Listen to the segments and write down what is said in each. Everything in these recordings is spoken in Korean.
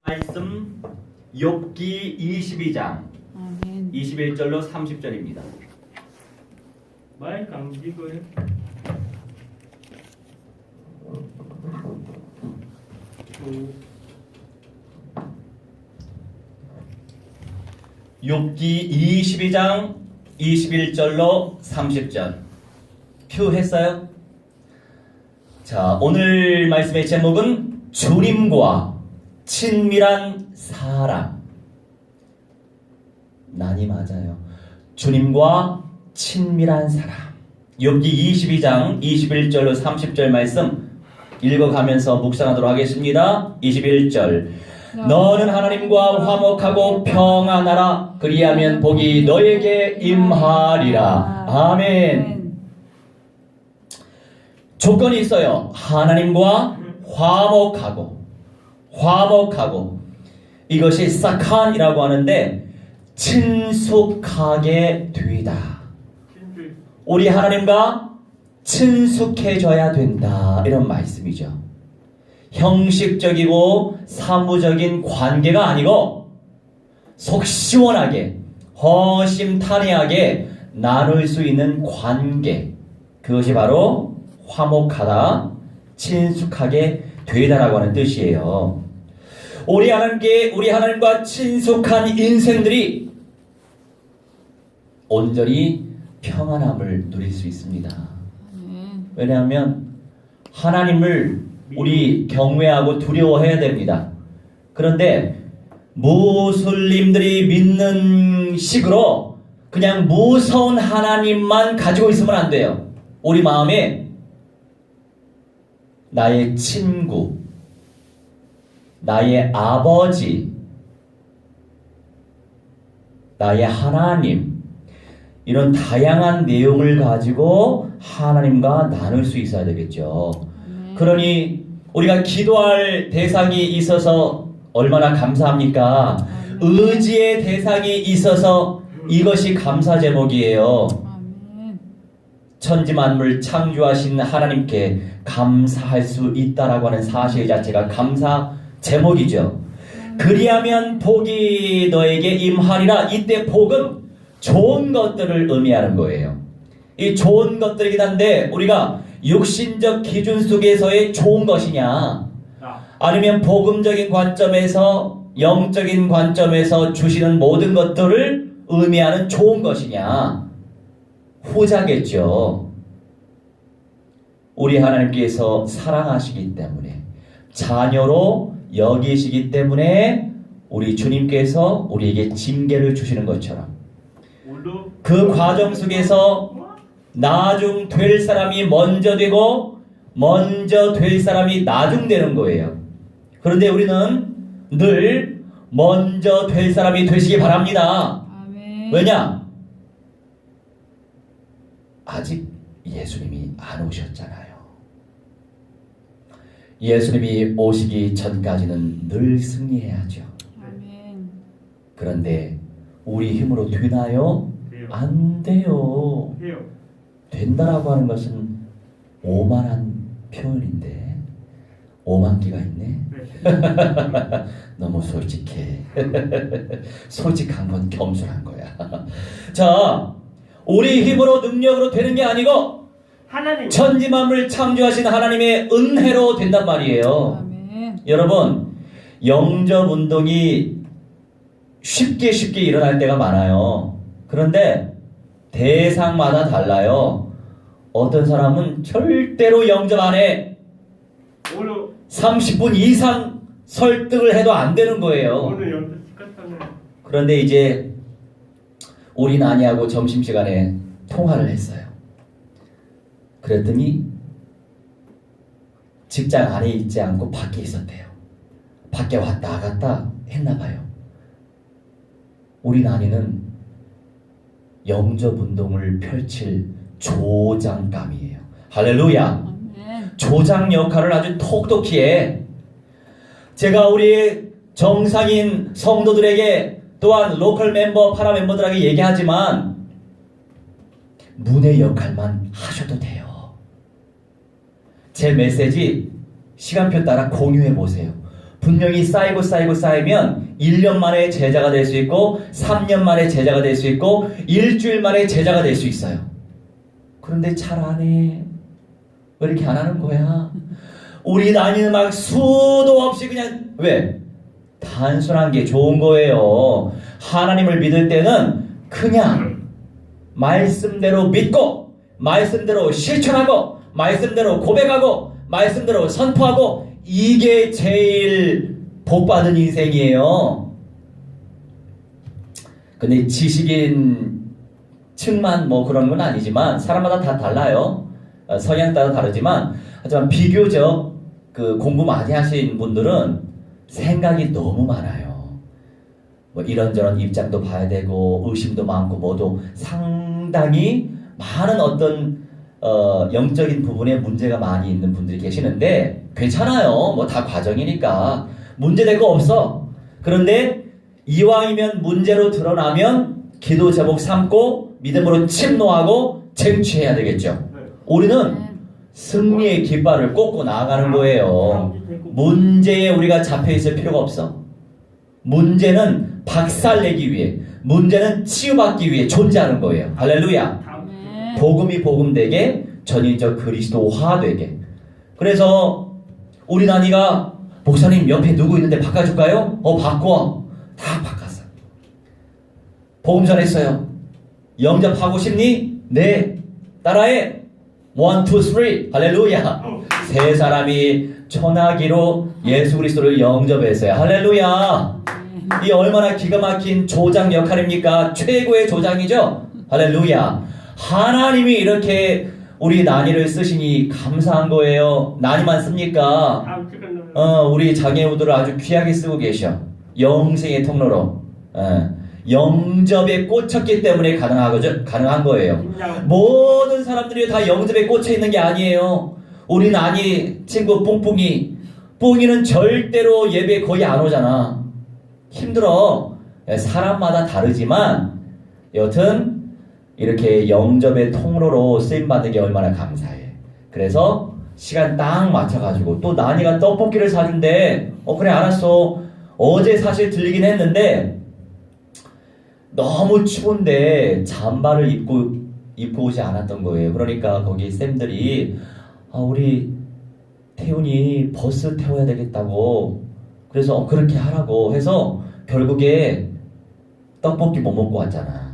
말씀 욥기 22장 아멘. 21절로 30절입니다. 마이크 안 끼고요. 욥기 22장 21절로 30절 표 했어요? 자, 오늘 말씀의 제목은 주님과 친밀한 사랑. 난이 맞아요. 주님과 친밀한 사랑. 욥기 22장 21절로 30절 말씀 읽어가면서 묵상하도록 하겠습니다. 21절. 너는 하나님과 화목하고 평안하라. 그리하면 복이 너에게 임하리라. 아멘. 조건이 있어요. 하나님과 화목하고 이것이 사칸이라고 하는데 친숙하게 되다. 우리 하나님과 친숙해져야 된다, 이런 말씀이죠. 형식적이고 사무적인 관계가 아니고 속 시원하게 허심탄회하게 나눌 수 있는 관계, 그것이 바로 화목하다, 친숙하게 되다라고 하는 뜻이에요. 우리 하나님과 친숙한 인생들이 온전히 평안함을 누릴 수 있습니다. 왜냐하면 하나님을 우리 경외하고 두려워해야 됩니다. 그런데 무슬림들이 믿는 식으로 그냥 무서운 하나님만 가지고 있으면 안 돼요. 우리 마음에 나의 친구, 나의 아버지, 나의 하나님, 이런 다양한 내용을 가지고 하나님과 나눌 수 있어야 되겠죠. 그러니 우리가 기도할 대상이 있어서 얼마나 감사합니까? 의지의 대상이 있어서 이것이 감사 제목이에요. 천지 만물 창조하신 하나님께 감사할 수 있다라고 하는 사실 자체가 감사 제목이죠. 그리하면 복이 너에게 임하리라. 이때 복은 좋은 것들을 의미하는 거예요. 이 좋은 것들이긴 한데 우리가 육신적 기준 속에서의 좋은 것이냐, 아니면 복음적인 관점에서, 영적인 관점에서 주시는 모든 것들을 의미하는 좋은 것이냐, 후자겠죠. 우리 하나님께서 사랑하시기 때문에, 자녀로 여기시기 때문에 우리 주님께서 우리에게 징계를 주시는 것처럼 그 과정 속에서 나중 될 사람이 먼저 되고 먼저 될 사람이 나중 되는 거예요. 그런데 우리는 늘 먼저 될 사람이 되시기 바랍니다. 아멘. 왜냐? 아직 예수님이 안 오셨잖아요. 예수님이 오시기 전까지는 늘 승리해야죠. 아멘. 그런데 우리 힘으로 되나요? 안 돼요. 된다라고 하는 것은 오만한 표현인데, 오만기가 있네. 너무 솔직해. 솔직한 건 겸손한 거야. 자, 우리 힘으로 능력으로 되는 게 아니고 하나님, 천지 만물 창조하신 하나님의 은혜로 된단 말이에요. 아멘. 여러분, 영접 운동이 쉽게 일어날 때가 많아요. 그런데 대상마다 달라요. 어떤 사람은 절대로 영접 안 해. 30분 이상 설득을 해도 안 되는 거예요. 그런데 이제 우리 나니하고 점심시간에 통화를 했어요. 그랬더니 직장 안에 있지 않고 밖에 있었대요. 밖에 왔다 갔다 했나 봐요. 우리 나니는 영접 운동을 펼칠 조장감이에요. 할렐루야. 아멘. 조장 역할을 아주 톡톡히 해. 제가 우리 정상인 성도들에게, 또한 로컬 멤버, 파라 멤버들에게 얘기하지만 문의 역할만 하셔도 돼요. 제 메시지 시간표 따라 공유해 보세요. 분명히 쌓이면 1년 만에 제자가 될 수 있고 3년 만에 제자가 될 수 있고 일주일 만에 제자가 될 수 있어요. 그런데 잘 안 해. 왜 이렇게 안 하는 거야? 우리 나이는 막 수도 없이 그냥 왜? 단순한 게 좋은 거예요. 하나님을 믿을 때는 그냥 말씀대로 믿고 말씀대로 실천하고 말씀대로 고백하고 말씀대로 선포하고 이게 제일 복받은 인생이에요. 근데 지식인 층만 뭐 그런 건 아니지만 사람마다 다 달라요. 성향 따라 다르지만 하지만 비교적 그 공부 많이 하신 분들은 생각이 너무 많아요. 뭐 이런저런 입장도 봐야 되고 의심도 많고 뭐도 상당히 많은 어떤 영적인 부분에 문제가 많이 있는 분들이 계시는데 괜찮아요. 뭐 다 과정이니까 문제될 거 없어. 그런데 이왕이면 문제로 드러나면 기도 제목 삼고 믿음으로 침노하고 쟁취해야 되겠죠. 우리는 승리의 깃발을 꽂고 나아가는 거예요. 문제에 우리가 잡혀있을 필요가 없어. 문제는 박살내기 위해, 문제는 치유받기 위해 존재하는 거예요. 할렐루야. 복음이 복음되게, 전인적 그리스도화 되게. 그래서 우리 나니가 목사님 옆에 누구 있는데 바꿔줄까요? 바꿔. 다 바꿨어. 복음 전했어요. 영접하고 싶니? 네. 따라해. 1, 2, 3. 할렐루야. 세 사람이 전화기로 예수 그리스도를 영접했어요. 할렐루야. 이 얼마나 기가 막힌 조장 역할입니까? 최고의 조장이죠. 할렐루야. 하나님이 이렇게 우리 나니를 쓰시니 감사한 거예요. 나니만 씁니까? 우리 장애우들을 아주 귀하게 쓰고 계셔. 영생의 통로로. 영접에 꽂혔기 때문에 가능한 거예요. 모든 사람들이 다 영접에 꽂혀 있는 게 아니에요. 우리 나니 친구 뿡뿡이는 절대로 예배 거의 안 오잖아. 힘들어. 사람마다 다르지만 여튼 이렇게 영접의 통로로 쓰임받는 게 얼마나 감사해. 그래서 시간 딱 맞춰가지고 또 나니가 떡볶이를 사준대. 그래 알았어. 어제 사실 들리긴 했는데 너무 추운데 잠바를 입고 오지 않았던 거예요. 그러니까 거기 쌤들이 우리 태훈이 버스 태워야 되겠다고 그래서 그렇게 하라고 해서 결국에 떡볶이 못 먹고 왔잖아.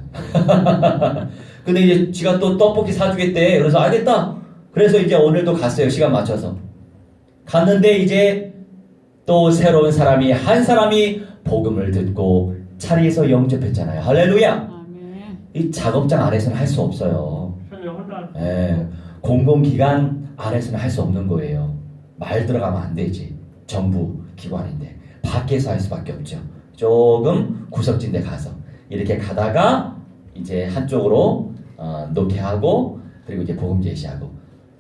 근데 이제 지가 또 떡볶이 사주겠대. 그래서 알겠다. 그래서 이제 오늘도 갔어요. 시간 맞춰서 갔는데 이제 또 새로운 사람이 한 사람이 복음을 듣고 자리에서 영접했잖아요. 할렐루야. 이 작업장 안에서는 할 수 없어요. 공공기관 안에서는 할 수 없는 거예요. 말 들어가면 안 되지. 정부 기관인데 밖에서 할 수밖에 없죠. 조금 구석진 데 가서 이렇게 가다가 이제 한쪽으로 놓게 하고 그리고 이제 복음 제시하고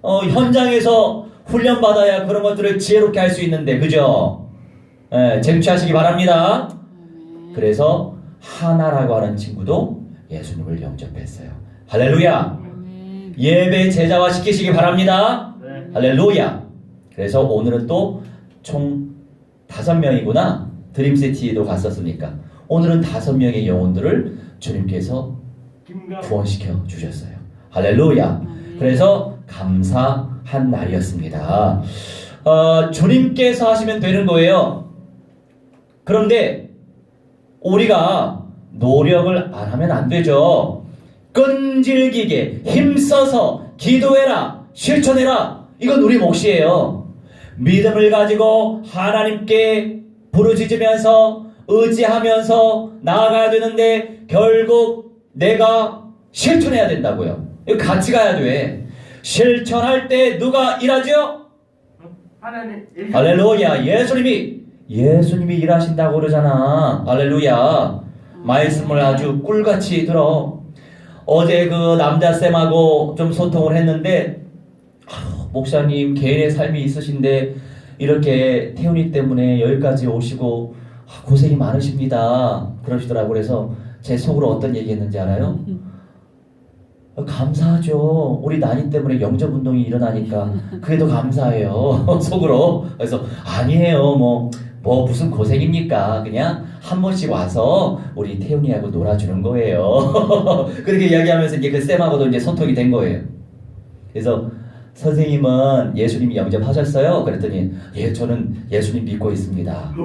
현장에서 훈련받아야 그런 것들을 지혜롭게 할 수 있는데 그죠? 쟁취하시기 바랍니다. 그래서 하나라고 하는 친구도 예수님을 영접했어요. 할렐루야. 예배 제자화 시키시기 바랍니다. 할렐루야. 그래서 오늘은 또 총 5명이구나. 드림시티도 갔었으니까 오늘은 5명의 영혼들을 주님께서 구원시켜 주셨어요. 할렐루야. 그래서 감사한 날이었습니다. 주님께서 하시면 되는 거예요. 그런데 우리가 노력을 안 하면 안 되죠. 끈질기게 힘써서 기도해라, 실천해라. 이건 우리 몫이에요. 믿음을 가지고 하나님께 부르짖으면서 의지하면서 나아가야 되는데 결국 내가 실천해야 된다고요. 이거 같이 가야 돼. 실천할 때 누가 일하죠? 할렐루야. 예수님이 일하신다고 그러잖아. 할렐루야. 말씀을 아주 꿀같이 들어. 어제 그 남자쌤하고 좀 소통을 했는데 목사님 개인의 삶이 있으신데 이렇게 태훈이 때문에 여기까지 오시고 고생이 많으십니다. 그러시더라고. 그래서 제 속으로 어떤 얘기 했는지 알아요? 감사하죠. 우리 나니 때문에 영접운동이 일어나니까 그게 더 감사해요. 속으로. 그래서 아니에요. 뭐 뭐 무슨 고생입니까? 그냥 한 번씩 와서 우리 태훈이하고 놀아주는 거예요. 그렇게 이야기하면서 이제 그 쌤하고도 이제 소통이 된 거예요. 그래서 선생님은 예수님 영접하셨어요? 그랬더니 예, 저는 예수님 믿고 있습니다.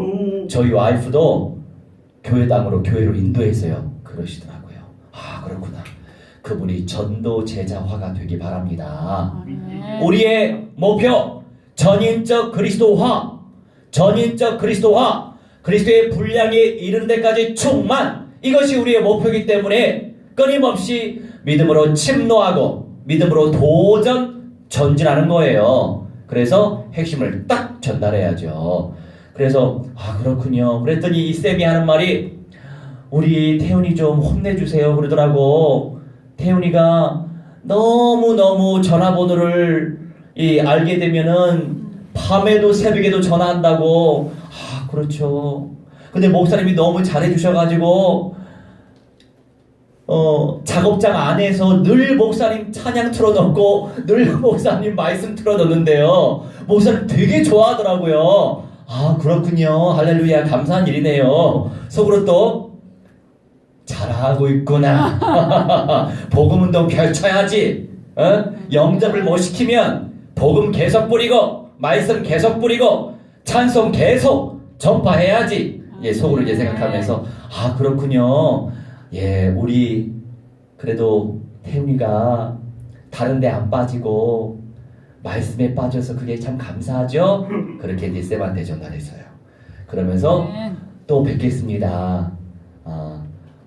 저희 와이프도 교회당으로 교회로 인도했어요. 그러시더라고요. 아, 그렇구나. 그분이 전도 제자화가 되기 바랍니다. 아멘. 우리의 목표 전인적 그리스도화, 전인적 그리스도화, 그리스도의 분량에 이르는 데까지 충만, 이것이 우리의 목표이기 때문에 끊임없이 믿음으로 침노하고 믿음으로 도전 전진하는 거예요. 그래서 핵심을 딱 전달해야죠. 그래서 아, 그렇군요. 그랬더니 이 쌤이 하는 말이 우리 태훈이 좀 혼내주세요 그러더라고. 태훈이가 너무너무 전화번호를 알게 되면은 밤에도 새벽에도 전화한다고. 아, 그렇죠. 근데 목사님이 너무 잘해주셔가지고 작업장 안에서 늘 목사님 찬양 틀어놓고 늘 목사님 말씀 틀어놓는데요. 목사님 되게 좋아하더라고요. 아, 그렇군요. 할렐루야, 감사한 일이네요. 속으로 또 잘하고 있구나. 복음운동 펼쳐야지. 영접을 못 시키면 복음 계속 뿌리고 말씀 계속 뿌리고 찬송 계속 전파해야지. 예, 속으로 이제 생각하면서 아, 그렇군요. 예, 우리 그래도 태훈이가 다른 데 안 빠지고 말씀에 빠져서 그게 참 감사하죠. 그렇게 이제 쌤한테 전달했어요. 그러면서 아멘. 또 뵙겠습니다.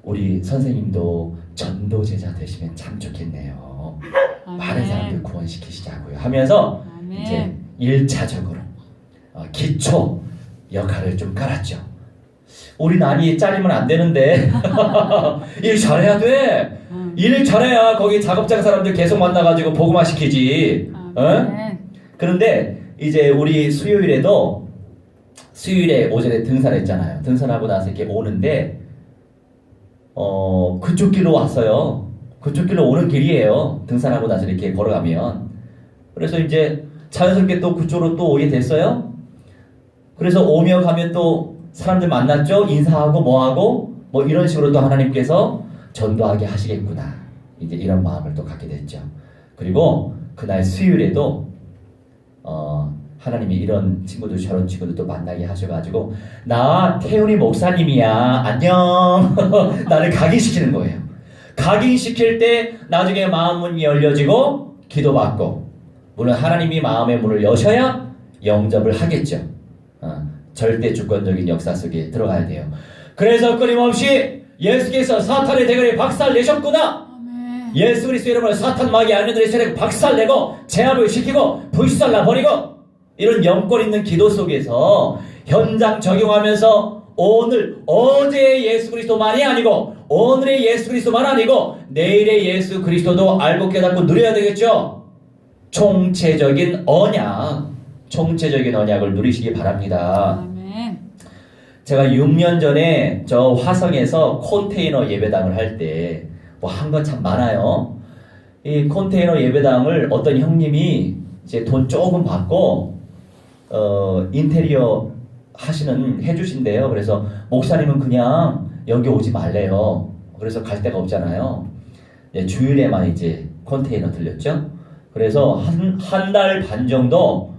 우리 선생님도 전도 제자 되시면 참 좋겠네요. 많은 사람들 구원시키시자고요 하면서 아멘. 이제 1차적으로 기초 역할을 좀 깔았죠. 우리 난이 잘리면 안 되는데 일 잘해야 돼. 일 잘해야 거기 작업장 사람들 계속 만나가지고 복음화 시키지. 그런데 이제 우리 수요일에 오전에 등산했잖아요. 등산하고 나서 이렇게 오는데 그쪽 길로 왔어요. 그쪽 길로 오는 길이에요. 등산하고 나서 이렇게 걸어가면. 그래서 이제 자연스럽게 또 그쪽으로 또 오게 됐어요. 그래서 오며 가면 또 사람들 만났죠. 인사하고 뭐하고 뭐 이런 식으로 또 하나님께서 전도하게 하시겠구나. 이제 이런 마음을 또 갖게 됐죠. 그리고 그날 수요일에도 하나님이 이런 친구들 저런 친구들 또 만나게 하셔가지고 나 태훈이 목사님이야 안녕. 나를 각인시키는 거예요. 각인시킬 때 나중에 마음문이 열려지고 기도받고, 물론 하나님이 마음의 문을 여셔야 영접을 하겠죠. 절대 주권적인 역사 속에 들어가야 돼요. 그래서 끊임없이 예수께서 사탄의 대가리 박살내셨구나. 아멘. 예수 그리스도 이름으로 사탄 마귀 악령들의 세력을 박살내고 제압을 시키고 불살라버리고, 이런 영권 있는 기도 속에서 현장 적용하면서 어제의 예수 그리스도만이 아니고 오늘의 예수 그리스도만 아니고 내일의 예수 그리스도도 알고 깨닫고 누려야 되겠죠. 총체적인 언약을 누리시기 바랍니다. 아멘. 제가 6년 전에 저 화성에서 컨테이너 예배당을 할 때 뭐 한 건 참 많아요. 이 컨테이너 예배당을 어떤 형님이 이제 돈 조금 받고 인테리어 해주신대요. 그래서 목사님은 그냥 여기 오지 말래요. 그래서 갈 데가 없잖아요. 주일에만 이제 컨테이너 들렸죠. 그래서 한 달 반 정도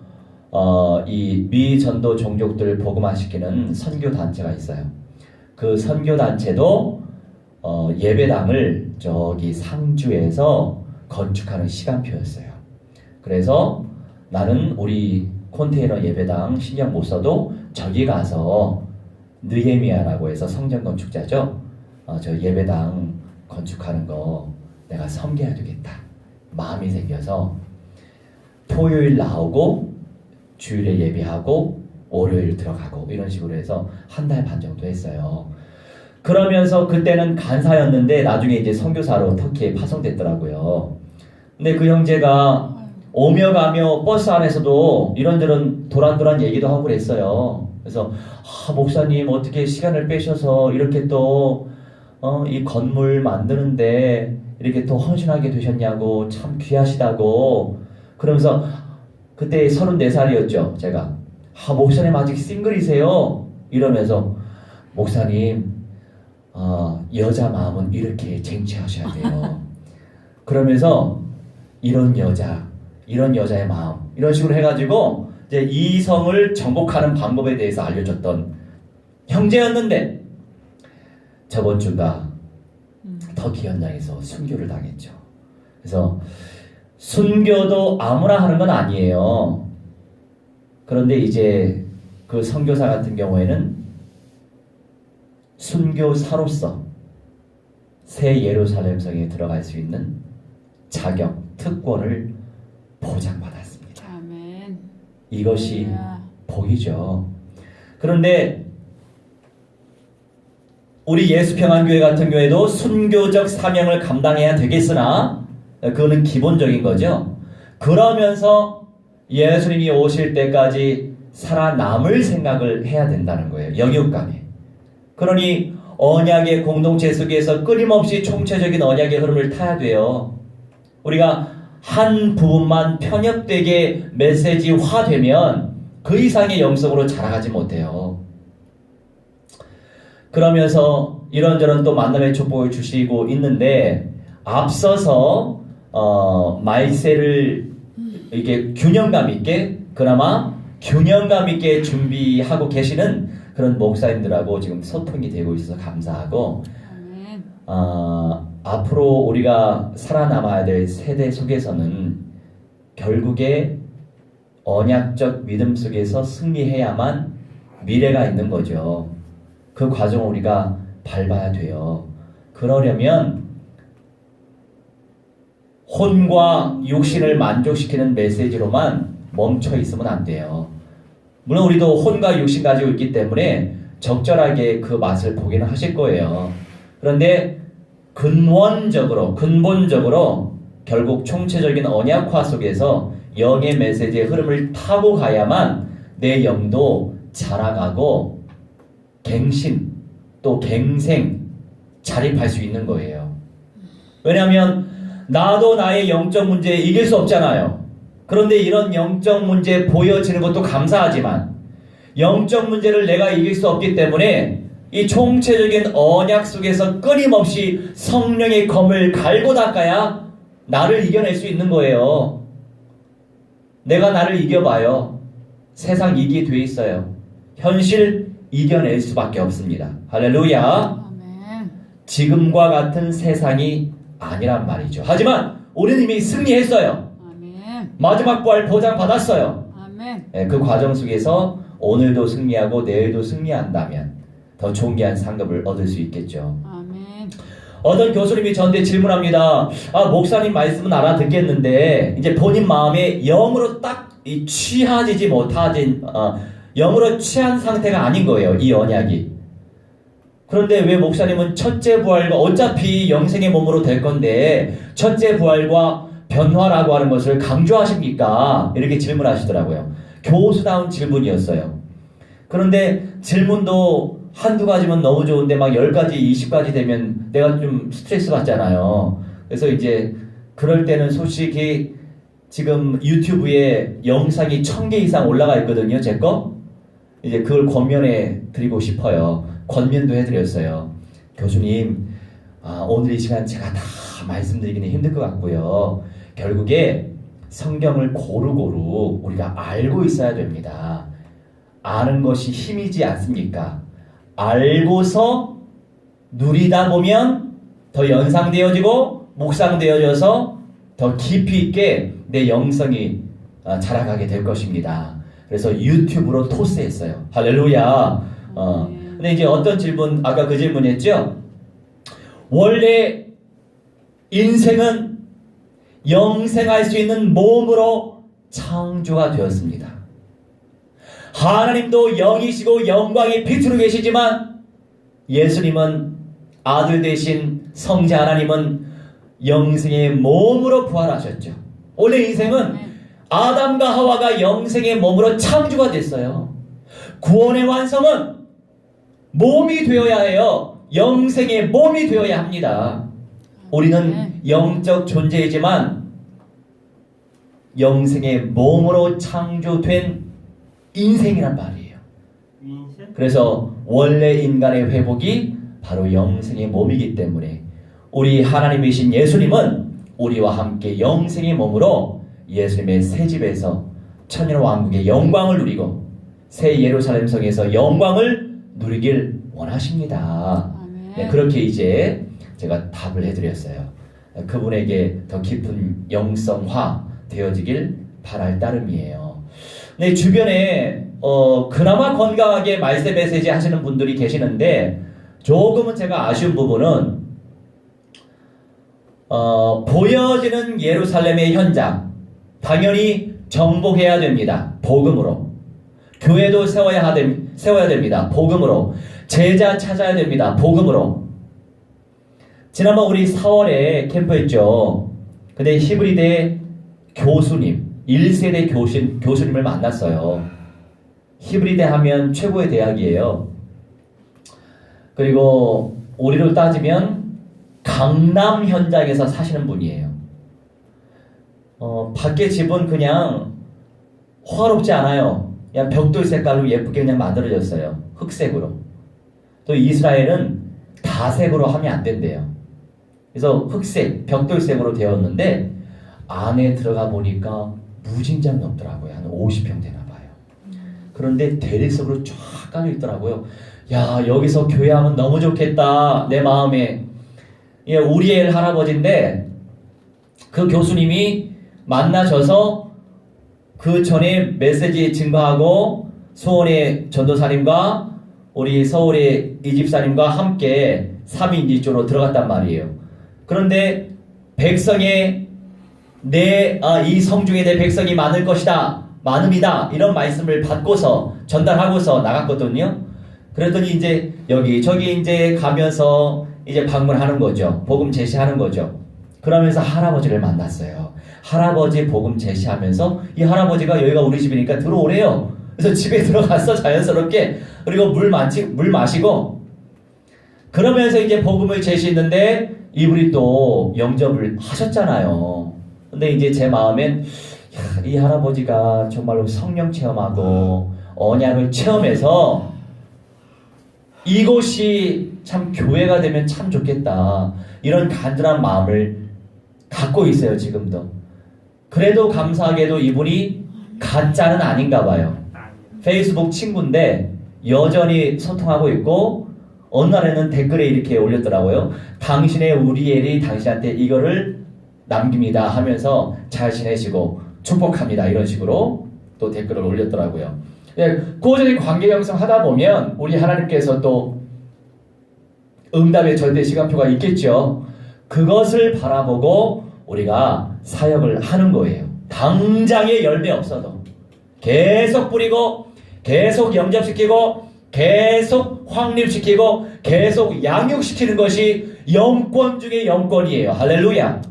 이 미전도 종족들 복음화시키는 선교 단체가 있어요. 그 선교 단체도 예배당을 저기 상주에서 건축하는 시간표였어요. 그래서 나는 우리 컨테이너 예배당 신경 못 써도 저기 가서 느헤미야라고 해서 성전 건축자죠. 저 예배당 건축하는 거 내가 섬겨야 되겠다. 마음이 생겨서 토요일 나오고 주일에 예배하고 월요일 들어가고 이런 식으로 해서 한 달 반 정도 했어요. 그러면서 그때는 간사였는데 나중에 이제 선교사로 터키에 파송됐더라고요. 근데 그 형제가 오며 가며 버스 안에서도 이런저런 도란도란 얘기도 하고 그랬어요. 그래서 목사님 어떻게 시간을 빼셔서 이렇게 또 이 건물 만드는데 이렇게 또 헌신하게 되셨냐고, 참 귀하시다고. 그러면서 그때 34살이었죠 제가. 목사님 아직 싱글이세요? 이러면서 목사님 여자 마음은 이렇게 쟁취하셔야 돼요. 그러면서 이런 여자의 마음 이런 식으로 해가지고 이제 이성을 정복하는 방법에 대해서 알려줬던 형제였는데 저번 주가 터키 현장에서 순교를 당했죠. 그래서 순교도 아무나 하는 건 아니에요. 그런데 이제 그 선교사 같은 경우에는 순교사로서 새 예루살렘 성에 들어갈 수 있는 자격, 특권을 보장받았습니다. 아멘. 이것이 할렐루야. 복이죠. 그런데 우리 예수평안교회 같은 교회도 순교적 사명을 감당해야 되겠으나 그거는 기본적인 거죠. 그러면서 예수님이 오실 때까지 살아남을 생각을 해야 된다는 거예요. 영육간에. 그러니 언약의 공동체 속에서 끊임없이 총체적인 언약의 흐름을 타야 돼요. 우리가 한 부분만 편협되게 메시지화되면 그 이상의 영성으로 자라가지 못해요. 그러면서 이런저런 또 만남의 축복을 주시고 있는데 앞서서 말세를 이게 균형감 있게 그나마 균형감 있게 준비하고 계시는 그런 목사님들하고 지금 소통이 되고 있어서 감사하고 아멘. 앞으로 우리가 살아남아야 될 세대 속에서는 결국에 언약적 믿음 속에서 승리해야만 미래가 있는 거죠. 그 과정을 우리가 밟아야 돼요. 그러려면 혼과 육신을 만족시키는 메시지로만 멈춰 있으면 안 돼요. 물론 우리도 혼과 육신 가지고 있기 때문에 적절하게 그 맛을 보기는 하실 거예요. 그런데 근본적으로 결국 총체적인 언약화 속에서 영의 메시지의 흐름을 타고 가야만 내 영도 자라가고 갱신 또 갱생 자립할 수 있는 거예요. 왜냐하면 나도 나의 영적 문제에 이길 수 없잖아요. 그런데 이런 영적 문제 보여지는 것도 감사하지만 영적 문제를 내가 이길 수 없기 때문에 이 총체적인 언약 속에서 끊임없이 성령의 검을 갈고 닦아야 나를 이겨낼 수 있는 거예요. 내가 나를 이겨봐요. 세상 이기게 돼 있어요. 현실 이겨낼 수밖에 없습니다. 할렐루야. 아멘. 지금과 같은 세상이 아니란 말이죠. 하지만 우리는 이미 승리했어요. 아멘. 마지막 부활 보장받았어요. 아멘. 그 과정 속에서 오늘도 승리하고 내일도 승리한다면 더 존귀한 상급을 얻을 수 있겠죠. 아멘. 어떤 교수님이 저한테 질문합니다. 목사님 말씀은 알아듣겠는데 이제 본인 마음에 영으로 딱 취하지 못하진 영으로 취한 상태가 아닌 거예요. 이 언약이. 그런데 왜 목사님은 첫째 부활과 어차피 영생의 몸으로 될 건데 첫째 부활과 변화라고 하는 것을 강조하십니까? 이렇게 질문하시더라고요. 교수다운 질문이었어요. 그런데 질문도 한두 가지면 너무 좋은데 막 10가지, 20가지 되면 내가 좀 스트레스 받잖아요. 그래서 이제 그럴 때는 솔직히 지금 유튜브에 영상이 1000개 이상 올라가 있거든요. 제 거. 이제 그걸 권면해 드리고 싶어요. 권면도 해드렸어요. 교수님, 오늘 이 시간 제가 다 말씀드리기는 힘들 것 같고요. 결국에 성경을 고루고루 우리가 알고 있어야 됩니다. 아는 것이 힘이지 않습니까? 알고서 누리다 보면 더 연상되어지고 묵상되어져서 더 깊이 있게 내 영성이 자라가게 될 것입니다. 그래서 유튜브로 토스했어요. 할렐루야. 근데 이제 어떤 질문, 아까 그 질문이었죠? 원래 인생은 영생할 수 있는 몸으로 창조가 되었습니다. 하나님도 영이시고 영광이 빛으로 계시지만 예수님은 아들 되신 성자 하나님은 영생의 몸으로 부활하셨죠. 원래 인생은 아담과 하와가 영생의 몸으로 창조가 됐어요. 구원의 완성은 몸이 되어야 해요. 영생의 몸이 되어야 합니다. 우리는 영적 존재이지만 영생의 몸으로 창조된 인생이란 말이에요. 인생? 그래서 원래 인간의 회복이 바로 영생의 몸이기 때문에 우리 하나님이신 예수님은 우리와 함께 영생의 몸으로 예수님의 새 집에서 천년왕국의 영광을 누리고 새 예루살렘 성에서 영광을 누리길 원하십니다. 아멘. 네, 그렇게 이제 제가 답을 해드렸어요. 그분에게 더 깊은 영성화 되어지길 바랄 따름이에요. 네, 주변에 그나마 건강하게 말세 메시지 하시는 분들이 계시는데 조금은 제가 아쉬운 부분은 보여지는 예루살렘의 현장 당연히 정복해야 됩니다. 복음으로. 교회도 세워야 됩니다. 복음으로. 제자 찾아야 됩니다. 복음으로. 지난번 우리 4월에 캠프했죠. 근데 히브리대 교수님 1세대 교수님을 만났어요. 히브리대 하면 최고의 대학이에요. 그리고 우리로 따지면 강남 현장에서 사시는 분이에요. 밖에 집은 그냥 호화롭지 않아요. 그냥 벽돌 색깔로 예쁘게 그냥 만들어졌어요. 흑색으로. 또 이스라엘은 다색으로 하면 안 된대요. 그래서 흑색, 벽돌색으로 되었는데 안에 들어가 보니까 무진장 넘더라고요. 한 50평 되나 봐요. 그런데 대리석으로 쫙 깔려 있더라고요. 야, 여기서 교회하면 너무 좋겠다. 내 마음에. 예, 우리엘 할아버지인데 그 교수님이 만나셔서 그 전에 메시지 증거하고 수원의 전도사님과 우리 서울의 이 집사님과 함께 3인지 쪽으로 들어갔단 말이에요. 그런데 백성의 이 성중에 내 백성이 많을 것이다. 많음이다. 이런 말씀을 받고서 전달하고서 나갔거든요. 그랬더니 이제 여기저기 이제 가면서 이제 방문하는 거죠. 복음 제시하는 거죠. 그러면서 할아버지를 만났어요. 할아버지 복음 제시하면서 이 할아버지가 여기가 우리 집이니까 들어오래요. 그래서 집에 들어갔어 자연스럽게. 그리고 물 마시고 그러면서 이제 복음을 제시했는데 이분이 또 영접을 하셨잖아요. 근데 이제 제 마음엔 이 할아버지가 정말로 성령 체험하고 언약을 체험해서 이곳이 참 교회가 되면 참 좋겠다. 이런 간절한 마음을 갖고 있어요, 지금도. 그래도 감사하게도 이분이 가짜는 아닌가 봐요. 페이스북 친구인데 여전히 소통하고 있고 어느 날에는 댓글에 이렇게 올렸더라고요. 당신의 우리엘이 당신한테 이거를 남깁니다 하면서 잘 지내시고 축복합니다. 이런 식으로 또 댓글을 올렸더라고요. 꾸준히 관계 형성하다 보면 우리 하나님께서 또 응답의 절대 시간표가 있겠죠. 그것을 바라보고 우리가 사역을 하는 거예요. 당장의 열매 없어도 계속 뿌리고 계속 영접시키고 계속 확립시키고 계속 양육시키는 것이 영권 중의 영권이에요. 할렐루야.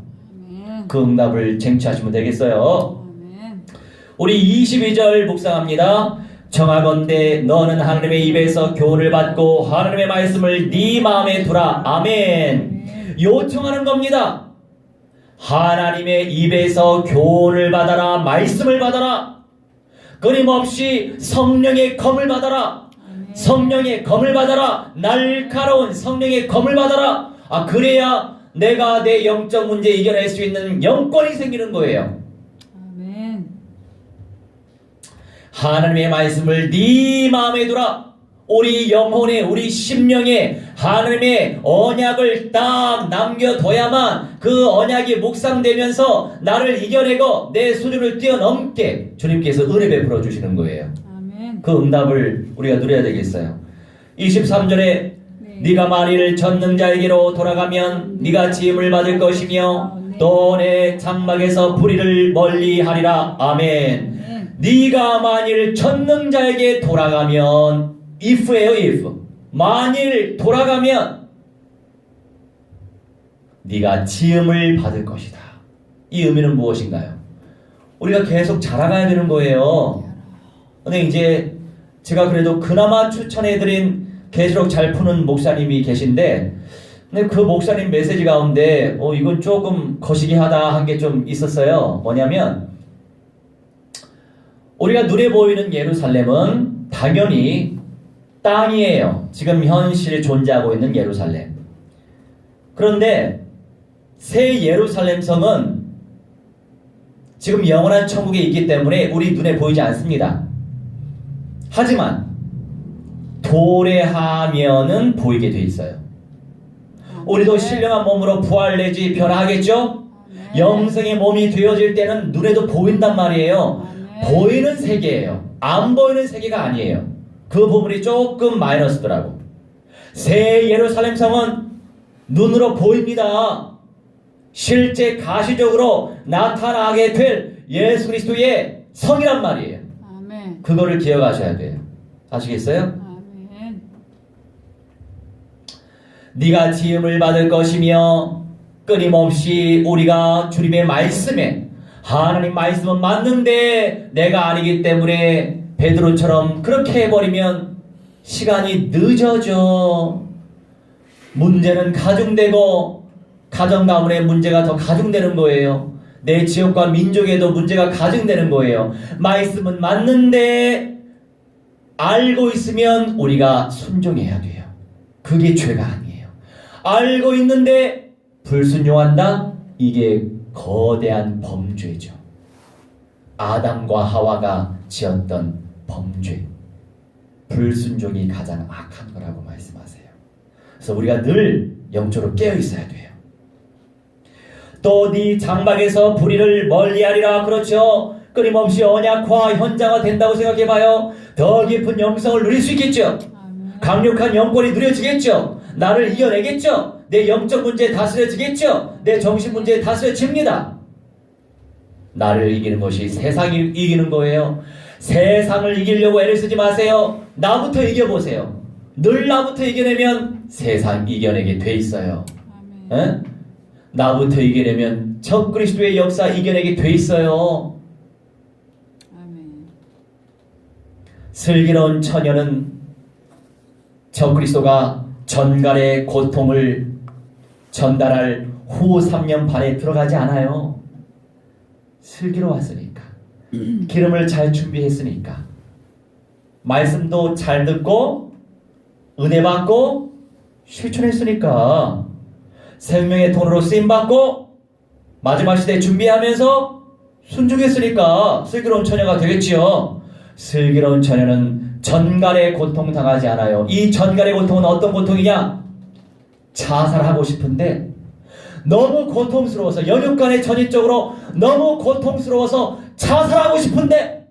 아멘. 그 응답을 쟁취하시면 되겠어요. 아멘. 우리 22절 묵상합니다. 정하건대 너는 하나님의 입에서 교훈을 받고 하나님의 말씀을 네 마음에 두라. 아멘. 요청하는 겁니다. 하나님의 입에서 교훈을 받아라. 말씀을 받아라. 끊임없이 성령의 검을 받아라. 성령의 검을 받아라. 날카로운 성령의 검을 받아라. 그래야 내가 내 영적 문제 이겨낼 수 있는 영권이 생기는 거예요. 아멘. 하나님의 말씀을 네 마음에 두라. 우리 영혼에 우리 심령에 하나님의 언약을 딱 남겨둬야만 그 언약이 묵상되면서 나를 이겨내고 내 수준을 뛰어넘게 주님께서 은혜 베풀어 주시는 거예요. 아멘. 그 응답을 우리가 누려야 되겠어요. 23절에 네가 만일 전능자에게로 돌아가면 네가 지음을 받을 것이며 또 내 장막에서 불의를 멀리하리라. 아멘. 네가 만일 전능자에게 돌아가면 if예요. if. 만일 돌아가면 네가 지음을 받을 것이다. 이 의미는 무엇인가요? 우리가 계속 자라가야 되는 거예요. 근데 이제 제가 그래도 그나마 추천해드린 계시록 잘 푸는 목사님이 계신데 근데 그 목사님 메시지 가운데 이건 조금 거시기하다 한 게 좀 있었어요. 뭐냐면 우리가 눈에 보이는 예루살렘은 당연히 땅이에요. 지금 현실 존재하고 있는 예루살렘. 그런데 새 예루살렘 성은 지금 영원한 천국에 있기 때문에 우리 눈에 보이지 않습니다. 하지만 도래하면은 보이게 돼 있어요. 우리도 신령한 몸으로 부활내지 변화하겠죠? 영생의 몸이 되어질 때는 눈에도 보인단 말이에요. 보이는 세계예요. 안 보이는 세계가 아니에요. 그 부분이 조금 마이너스더라고. 새 예루살렘 성은 눈으로 보입니다. 실제 가시적으로 나타나게 될 예수 그리스도의 성이란 말이에요. 아멘. 그거를 기억하셔야 돼요. 아시겠어요? 아멘. 네가 지음을 받을 것이며 끊임없이 우리가 주님의 말씀에 하나님 말씀은 맞는데 내가 아니기 때문에 베드로처럼 그렇게 해버리면 시간이 늦어져. 문제는 가중되고 가정 가문의 문제가 더 가중되는 거예요. 내 지역과 민족에도 문제가 가중되는 거예요. 말씀은 맞는데 알고 있으면 우리가 순종해야 돼요. 그게 죄가 아니에요. 알고 있는데 불순종한다? 이게 거대한 범죄죠. 아담과 하와가 지었던 범죄. 불순종이 가장 악한 거라고 말씀하세요. 그래서 우리가 늘 영적으로 깨어 있어야 돼요. 또 네 장막에서 불의를 멀리하리라. 그렇죠. 끊임없이 언약화 현장화 된다고 생각해봐요. 더 깊은 영성을 누릴 수 있겠죠. 아멘. 강력한 영권이 누려지겠죠. 나를 이겨내겠죠. 내 영적 문제에 다스려지겠죠. 내 정신 문제에 다스려집니다. 나를 이기는 것이 세상을 이기는 거예요. 세상을 이기려고 애를 쓰지 마세요. 나부터 이겨보세요. 늘 나부터 이겨내면 세상 이겨내게 돼 있어요. 아멘. 에? 나부터 이겨내면 적 그리스도의 역사 이겨내게 돼 있어요. 아멘. 슬기로운 처녀는 적 그리스도가 전갈의 고통을 전달할 후 3년 반에 들어가지 않아요. 슬기로웠으니까. 기름을 잘 준비했으니까. 말씀도 잘 듣고 은혜 받고 실천했으니까. 생명의 돈으로 쓰임받고 마지막 시대 준비하면서 순종했으니까 슬기로운 처녀가 되겠지요. 슬기로운 처녀는 전갈의 고통 당하지 않아요. 이 전갈의 고통은 어떤 고통이냐? 자살하고 싶은데 너무 고통스러워서 연육간의 전인적으로 너무 고통스러워서 자살하고 싶은데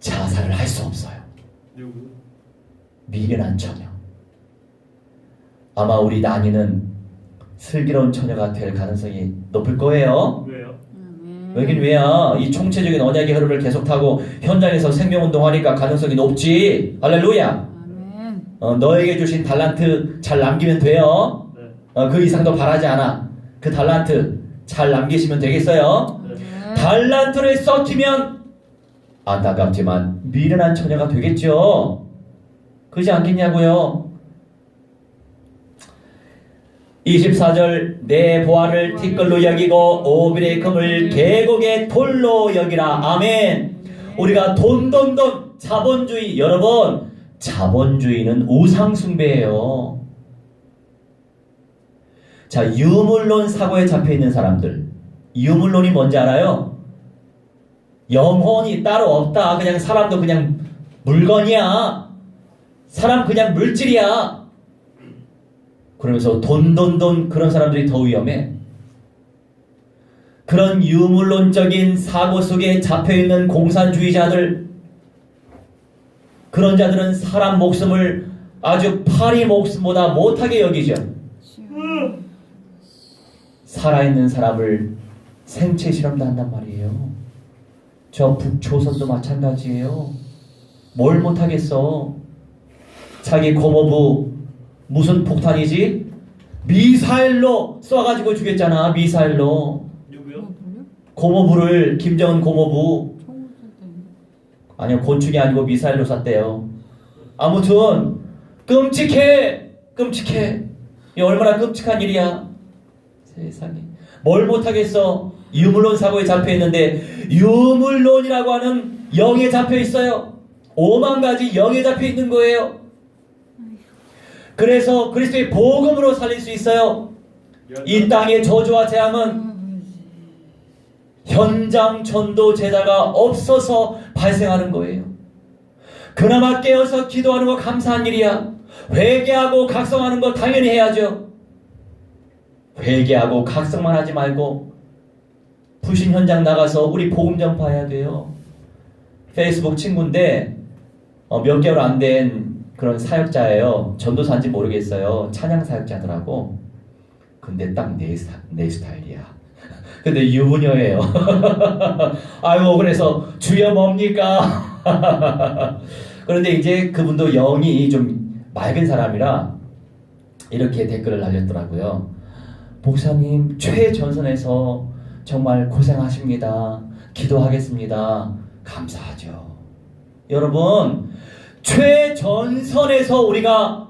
자살을 할 수 없어요. 미련한 처녀. 아마 우리 나니는 슬기로운 처녀가 될 가능성이 높을 거예요. 왜요? 아멘. 왜긴 왜야? 이 총체적인 언약의 흐름을 계속 타고 현장에서 생명운동하니까 가능성이 높지. 할렐루야. 아멘. 너에게 주신 달란트 잘 남기면 돼요. 네. 그 이상도 바라지 않아. 그 달란트 잘 남기시면 되겠어요. 아멘. 달란트를 썩히면 안타깝지만 미련한 처녀가 되겠죠. 그렇지 않겠냐고요. 24절 내 보화를 티끌로 여기고 오빌의 금을 계곡의 돌로 여기라. 아멘. 우리가 돈 자본주의. 여러분 자본주의는 우상숭배예요. 자, 유물론 사고에 잡혀있는 사람들, 유물론이 뭔지 알아요? 영혼이 따로 없다. 그냥 사람도 그냥 물건이야. 사람 그냥 물질이야. 그러면서 돈 그런 사람들이 더 위험해. 그런 유물론적인 사고 속에 잡혀있는 공산주의자들, 그런 자들은 사람 목숨을 아주 파리 목숨보다 못하게 여기죠. 살아있는 사람을 생체 실험도 한단 말이에요. 저 북조선도 마찬가지예요. 뭘 못하겠어. 자기 고모부 무슨 폭탄이지? 미사일로 쏴가지고 죽였잖아. 미사일로. 누구요? 고모부를, 김정은 고모부. 총을 쏠 때. 아니요, 곤충이 아니고 미사일로 쐈대요. 아무튼 끔찍해. 끔찍해. 이 얼마나 끔찍한 일이야. 세상에. 뭘 못하겠어. 유물론 사고에 잡혀 있는데 유물론이라고 하는 영에 잡혀 있어요. 5만 가지 영에 잡혀 있는 거예요. 그래서 그리스도의 복음으로 살릴 수 있어요. 이 땅의 저주와 재앙은 현장 전도 제자가 없어서 발생하는 거예요. 그나마 깨어서 기도하는 거 감사한 일이야. 회개하고 각성하는 거 당연히 해야죠. 회개하고 각성만 하지 말고 부신 현장 나가서 우리 복음 전파해야 돼요. 페이스북 친구인데 몇 개월 안 된 그런 사역자예요. 전도사인지 모르겠어요. 찬양 사역자더라고. 근데 딱 내 스타일이야. 근데 유부녀예요. 아이고 그래서 주여 뭡니까? 그런데 이제 그분도 영이 좀 맑은 사람이라 이렇게 댓글을 날렸더라고요. 목사님 최전선에서 정말 고생하십니다. 기도하겠습니다. 감사하죠. 여러분 최전선에서 우리가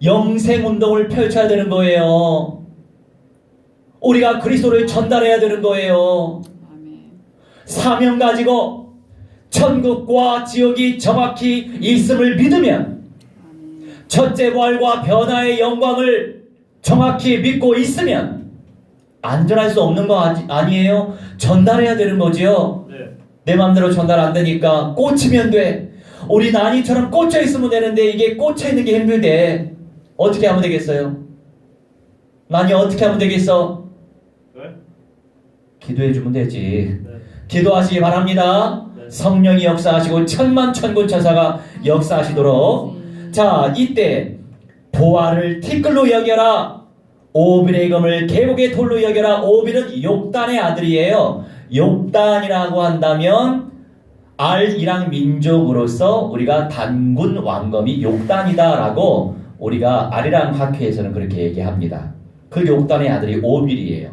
영생운동을 펼쳐야 되는 거예요. 우리가 그리스도를 전달해야 되는 거예요. 아멘. 사명 가지고 천국과 지옥이 정확히 있음을 믿으면 아멘. 첫째 부활과 변화의 영광을 정확히 믿고 있으면 안전할 수 없는 거 아니에요? 전달해야 되는 거지요. 네. 내 맘대로 전달 안 되니까 꽂히면 돼. 우리 난이처럼 꽂혀 있으면 되는데 이게 꽂혀 있는 게 힘들대. 어떻게 하면 되겠어요? 난이 어떻게 하면 되겠어? 네. 기도해 주면 되지. 네. 기도하시기 바랍니다. 네. 성령이 역사하시고 천만 천군 천사가 역사하시도록. 자, 이때 보화를 티끌로 여겨라. 오빌의 금을 계곡의 돌로 여겨라. 오빌은 욕단의 아들이에요. 욕단이라고 한다면 알이랑 민족으로서 우리가 단군 왕검이 욕단이다라고 우리가 아리랑 학회에서는 그렇게 얘기합니다. 그 욕단의 아들이 오빌이에요.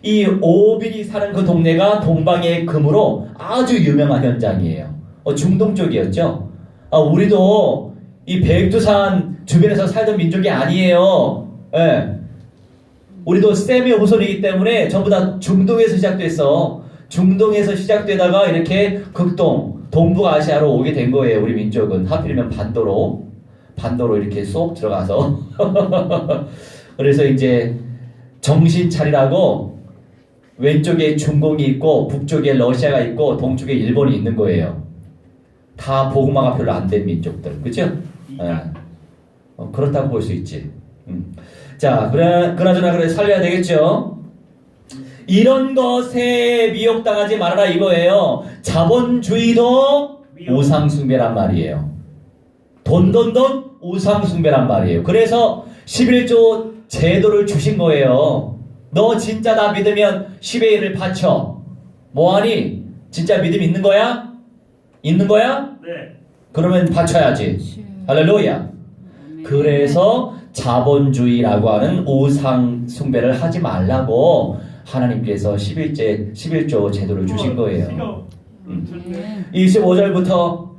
이 오빌이 사는 그 동네가 동방의 금으로 아주 유명한 현장이에요. 중동 쪽이었죠. 우리도 이 백두산 주변에서 살던 민족이 아니에요. 예. 우리도 셈의 후손이기 때문에 전부 다 중동에서 시작됐어. 중동에서 시작되다가 이렇게 극동, 동북아시아로 오게 된 거예요. 우리 민족은 하필이면 반도로 이렇게 쏙 들어가서 그래서 이제 정신 차리라고 왼쪽에 중공이 있고 북쪽에 러시아가 있고 동쪽에 일본이 있는 거예요. 다 복음화가 별로 안 된 민족들, 그렇죠? 그렇다고 볼 수 있지. 자, 그나저나 그래 살려야 되겠죠. 이런 것에 미혹당하지 말아라 이거예요. 자본주의도 우상숭배란 말이에요. 돈 우상숭배란 말이에요. 그래서 11조 제도를 주신 거예요. 너 진짜 나 믿으면 10의 1을 바쳐. 뭐하니? 진짜 믿음 있는 거야? 있는 거야? 네. 그러면 바쳐야지. 할렐루야. 아멘. 그래서 자본주의라고 하는 우상 숭배를 하지 말라고 하나님께서 11조 제도를 주신 거예요. 25절부터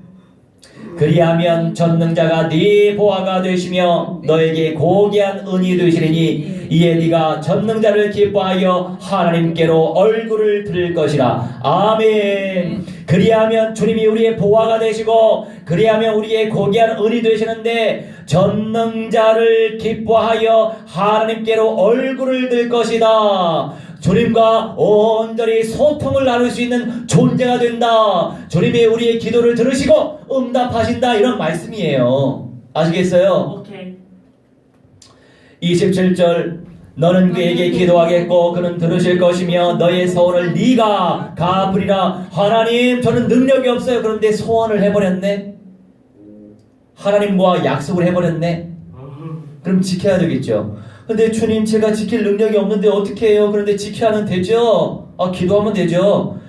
그리하면 전능자가 네 보화가 되시며 너에게 고귀한 은이 되시리니 이에 네가 전능자를 기뻐하여 하나님께로 얼굴을 들 것이라. 아멘. 그리하면 주님이 우리의 보화가 되시고 그리하면 우리의 고귀한 은이 되시는데 전능자를 기뻐하여 하나님께로 얼굴을 들 것이다. 주님과 온전히 소통을 나눌 수 있는 존재가 된다. 주님이 우리의 기도를 들으시고 응답하신다. 이런 말씀이에요. 아시겠어요? 오케이. 27절 너는 그에게 기도하겠고 그는 들으실 것이며 너의 소원을 네가 갚으리라. 하나님 저는 능력이 없어요. 그런데 소원을 해버렸네. 하나님과 약속을 해버렸네. 그럼 지켜야 되겠죠. 근데 주님 제가 지킬 능력이 없는데 어떻게 해요? 그런데 지켜야 하면 되죠. 기도하면 되죠.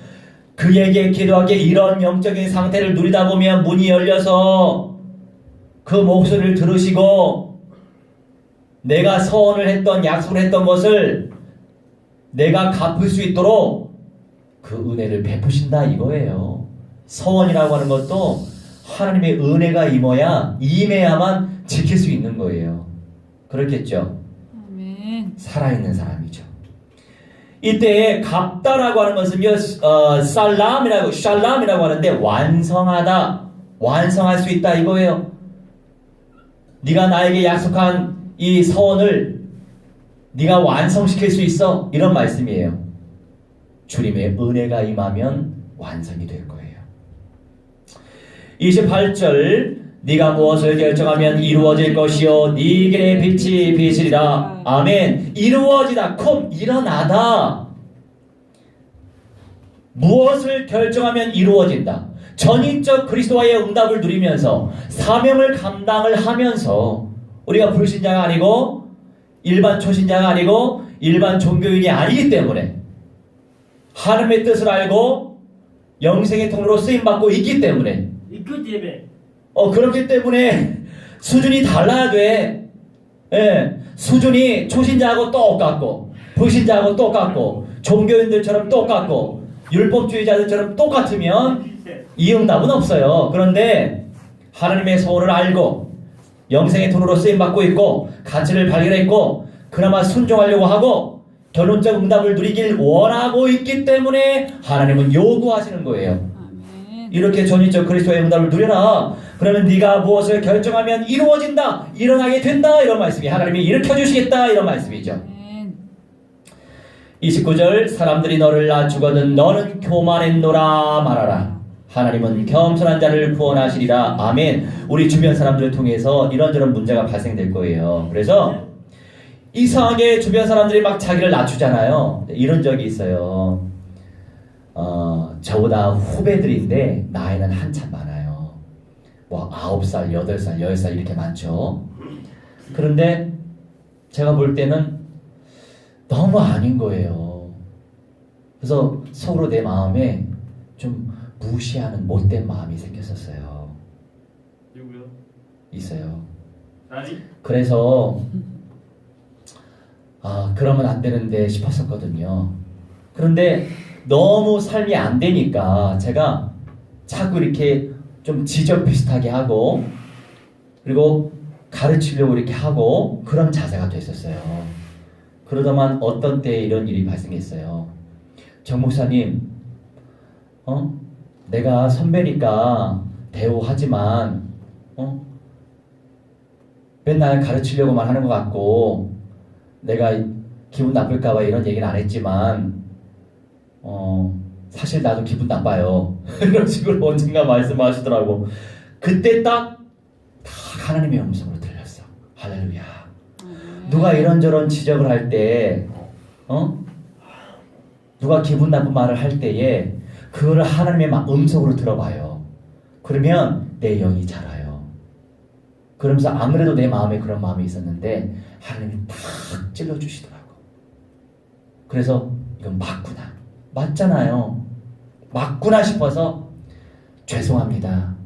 그에게 기도하게 이런 영적인 상태를 누리다 보면 문이 열려서 그 목소리를 들으시고 내가 서원을 했던 약속을 했던 것을 내가 갚을 수 있도록 그 은혜를 베푸신다 이거예요. 서원이라고 하는 것도 하나님의 은혜가 임해야만 지킬 수 있는 거예요. 그렇겠죠? 아멘. 살아있는 사람이죠. 이때 갚다라고 하는 것은요, 샬람이라고 하는데 완성하다, 완성할 수 있다 이거예요. 네가 나에게 약속한 이 서원을 네가 완성시킬 수 있어, 이런 말씀이에요. 주님의 은혜가 임하면 완성이 될 거예요. 28절, 네가 무엇을 결정하면 이루어질 것이요 네 길의 빛이 비치리라. 아멘. 이루어지다, 콤, 일어나다. 무엇을 결정하면 이루어진다. 전인적 그리스도와의 응답을 누리면서 사명을 감당을 하면서 우리가 불신자가 아니고 일반 초신자가 아니고 일반 종교인이 아니기 때문에 하나님의 뜻을 알고 영생의 통로로 쓰임받고 있기 때문에 그렇기 때문에 수준이 달라야 돼. 예, 수준이 초신자하고 똑같고 불신자하고 똑같고 종교인들처럼 똑같고 율법주의자들처럼 똑같으면 이 응답은 없어요. 그런데 하나님의 소원을 알고 영생의 통로로 쓰임받고 있고 가치를 발견했고 그나마 순종하려고 하고 결론적 응답을 누리길 원하고 있기 때문에 하나님은 요구하시는 거예요. 아멘. 이렇게 전인적 그리스도의 응답을 누려라. 그러면 네가 무엇을 결정하면 이루어진다, 일어나게 된다, 이런 말씀이 하나님이 일으켜주시겠다, 이런 말씀이죠. 아멘. 29절, 사람들이 너를 낮추거든 너는 교만했노라 말하라. 하나님은 겸손한 자를 구원하시리라. 아멘. 우리 주변 사람들을 통해서 이런저런 문제가 발생될 거예요. 그래서 이상하게 주변 사람들이 막 자기를 낮추잖아요. 이런 적이 있어요. 저보다 후배들인데 나이는 한참 많아요. 뭐 9살, 8살, 10살 이렇게 많죠. 그런데 제가 볼 때는 너무 아닌 거예요. 그래서 속으로 내 마음에 좀 무시하는 못된 마음이 생겼었어요. 누구요? 있어요. 아니? 그래서 그러면 안 되는데 싶었었거든요. 그런데 너무 삶이 안 되니까 제가 자꾸 이렇게 좀 지적 비슷하게 하고 그리고 가르치려고 이렇게 하고 그런 자세가 됐었어요. 그러다만 어떤 때에 이런 일이 발생했어요. 정 목사님, 내가 선배니까 대우하지만 맨날 가르치려고만 하는 것 같고 내가 기분 나쁠까봐 이런 얘기는 안 했지만 사실 나도 기분 나빠요. 이런 식으로 언젠가 말씀하시더라고. 그때 딱 하나님의 음성으로 들렸어. 할렐루야. 누가 이런저런 지적을 할 때, 누가 기분 나쁜 말을 할 때에 그거를 하나님의 음성으로 들어봐요. 그러면 내 영이 자라요. 그러면서 아무래도 내 마음에 그런 마음이 있었는데 하나님이 탁 찔러주시더라고. 그래서 이건 맞구나. 맞잖아요. 맞구나 싶어서 죄송합니다.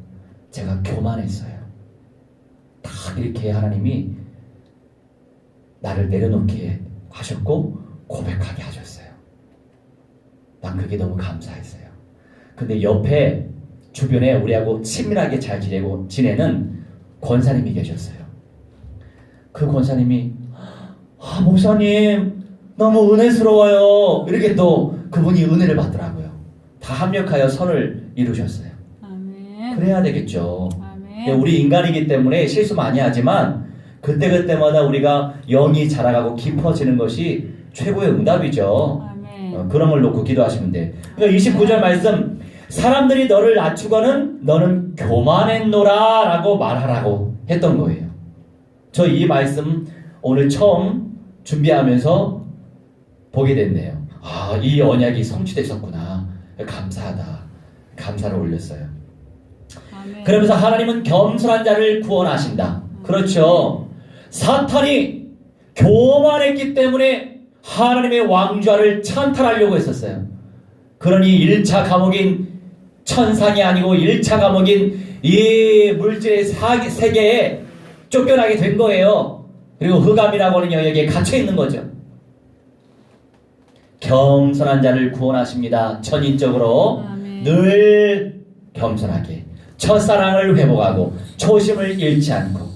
제가 교만했어요. 딱 이렇게 하나님이 나를 내려놓게 하셨고 고백하게 하셨어요. 난 그게 너무 감사했어요. 근데 옆에 주변에 우리하고 친밀하게 잘 지내는 권사님이 계셨어요. 그 권사님이 목사님 너무 은혜스러워요. 이렇게 또 그분이 은혜를 받더라고요. 다 합력하여 선을 이루셨어요. 아멘. 그래야 되겠죠. 아멘. 우리 인간이기 때문에 실수 많이 하지만 그때그때마다 우리가 영이 자라가고 깊어지는 것이 최고의 응답이죠. 아멘. 그런 걸 놓고 기도하시면 돼. 그러니까 29절 말씀, 사람들이 너를 낮추거는 너는 교만했노라 라고 말하라고 했던 거예요. 저 이 말씀 오늘 처음 준비하면서 보게 됐네요. 이 언약이 성취되셨구나. 감사하다. 감사를 올렸어요. 아멘. 그러면서 하나님은 겸손한 자를 구원하신다. 그렇죠. 사탄이 교만했기 때문에 하나님의 왕좌를 찬탈하려고 했었어요. 그러니 1차 감옥인 천상이 아니고 1차 감옥인 이 물질의 세계에 쫓겨나게 된 거예요. 그리고 흑암이라고 하는 영역에 갇혀 있는 거죠. 겸손한 자를 구원하십니다. 전인적으로 아멘. 늘 겸손하게 첫사랑을 회복하고 초심을 잃지 않고.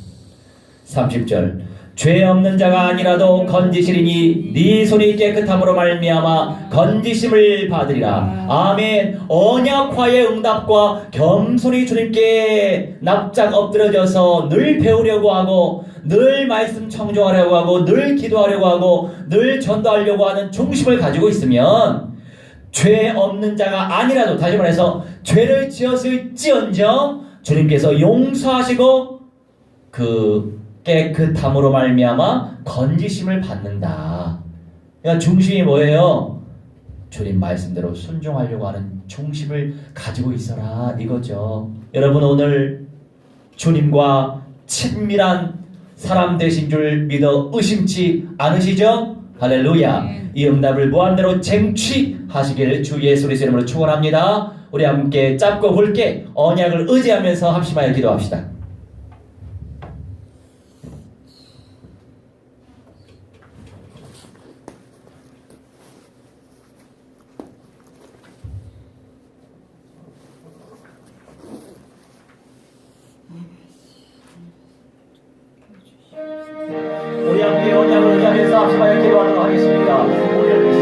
30절, 죄 없는 자가 아니라도 건지시리니 네 손이 깨끗함으로 말미암아 건지심을 받으리라. 아멘. 언약화의 응답과 겸손히 주님께 납작 엎드려져서 늘 배우려고 하고 늘 말씀 청종하려고 하고 늘 기도하려고 하고 늘 전도하려고 하는 중심을 가지고 있으면 죄 없는 자가 아니라도, 다시 말해서 죄를 지었을지언정 주님께서 용서하시고 그 깨끗함으로 말미암아 건지심을 받는다. 그러니까 중심이 뭐예요? 주님 말씀대로 순종하려고 하는 중심을 가지고 있어라, 이거죠. 여러분, 오늘 주님과 친밀한 사람 되신 줄 믿어 의심치 않으시죠? 할렐루야. 이 응답을 무한대로 쟁취하시길 주 예수 그리스도의 이름으로 축원합니다. 우리 함께 짧고 굵게 언약을 의지하면서 합심하여 기도합시다. 우리 함께 언약을 의지하면서 합심하여 기도하도록 하겠습니다. 우리 함께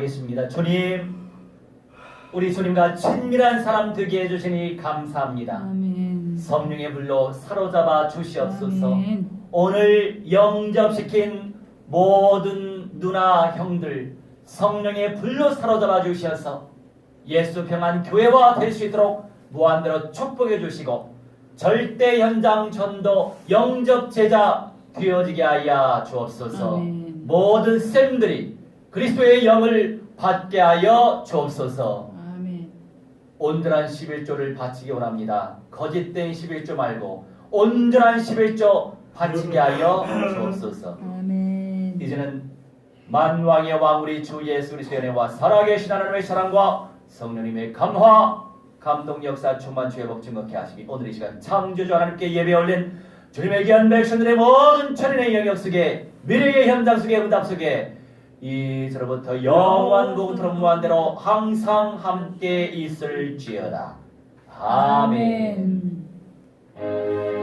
기도하겠습니다. 주님, 우리 주님과 친밀한 사람 되게 해주시니 감사합니다. 아멘. 성령의 불로 사로잡아 주시옵소서. 아멘. 오늘 영접시킨 모든 누나 형들 성령의 불로 사로잡아 주셔서 예수 평안 교회와 될 수 있도록 무한대로 축복해 주시고 절대 현장 전도 영접 제자 되어지게 하여 주옵소서. 아멘. 모든 쌤들이 그리스도의 영을 받게 하여 주옵소서. 아멘. 온전한 11조를 바치기 원합니다. 거짓된 11조 말고 온전한 11조 바치게 하여 주옵소서. 아멘. 이제는 만왕의 왕 우리 주 예수 그리스도의 은혜와 살아계신 하나님의 사랑과 성령님의 감화 감동 역사 충만 주의 복 증거케 하시기 오늘 이 시간 창조주 하나님께 예배 올린 주님의 귀한 백성들의 모든 천인의 영역 속에 미래의 현장 속에 응답 속에 이제로부터 영원 고토록 무한대로 항상 함께 있을지어다. 아멘. 아멘.